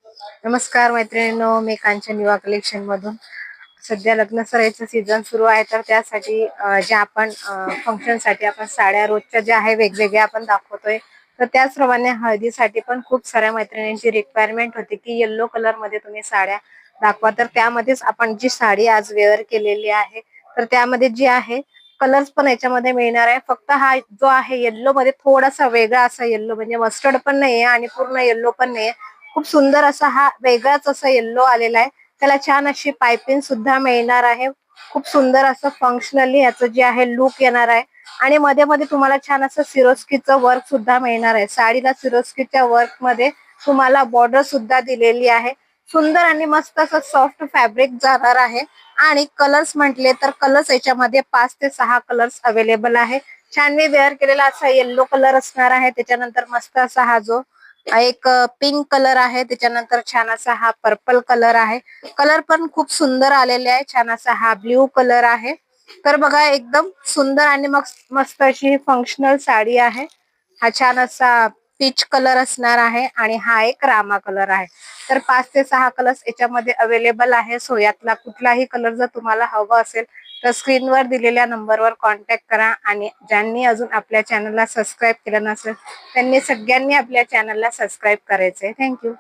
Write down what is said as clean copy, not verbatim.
नमस्कार मैत्रिणींनो, मी कांचन युवा कलेक्शन मधून. सध्या लग्न सराईचं सीझन सुरू आहे, तर त्यासाठी ज्या आपण फंक्शन साठी आपण साड्या रोजच्या ज्या आहे वेगवेगळ्या आपण दाखवतोय. तर त्याचप्रमाणे हळदीसाठी पण खूप साऱ्या मैत्रिणींची रिक्वायरमेंट होती की येलो कलर मध्ये तुम्ही साड्या दाखवा. तर त्यामध्येच आपण जी साडी आज वेअर केलेली आहे, तर त्यामध्ये जी आहे कलर्स पण याच्यामध्ये मिळणार आहे. फक्त हा जो आहे येल्लो मध्ये थोडासा वेगळा असा येल्लो, म्हणजे मस्टर्ड पण नाहीये आणि पूर्ण येल्लो पण नाहीये. खूप सुंदर असा हा वेगळाच असा येल्लो आलेला आहे. त्याला छान अशी पाइपिंग सुद्धा मिळणार आहे. खूप सुंदर असं फंक्शनली याचं जे आहे लुक येणार आहे. आणि मध्ये मध्ये तुम्हाला छान असं सिरोस्कीचं वर्क सुद्धा मिळणार आहे. साडीला सिरोस्कीच्या वर्क मध्ये तुम्हाला बॉर्डर सुद्धा दिलेली आहे. सुंदर आणि मस्त असं सॉफ्ट फॅब्रिक जाणार आहे. आणि कलर्स म्हटले तर कलर्स याच्यामध्ये 5 ते 6 कलर्स अवेलेबल आहे. छान मी वेअर केलेला असा येल्लो कलर असणार आहे. त्याच्यानंतर मस्त असा हा जो एक पिंक कलर आहे, त्याच्यानंतर छान असा हा पर्पल कलर आहे. कलर पण खूप सुंदर आलेले आहे. छान असा हा ब्ल्यू कलर आहे. तर बघा, एकदम सुंदर आणि मग मस्त अशी फंक्शनल साडी आहे. हा छान असा पीच कलर असणार आहे आणि हा एक रामा कलर आहे. तर 5 ते 6 कलर्स याच्यामध्ये अवेलेबल आहे. सो यातला कुठलाही कलर जर तुम्हाला हवा असेल तर स्क्रीनवर दिलेल्या नंबरवर कॉन्टॅक्ट करा. आणि ज्यांनी अजून आपल्या चॅनलला सबस्क्राईब केलं नसेल त्यांनी सगळ्यांनी आपल्या चॅनलला सबस्क्राईब करायचंय. थँक्यू.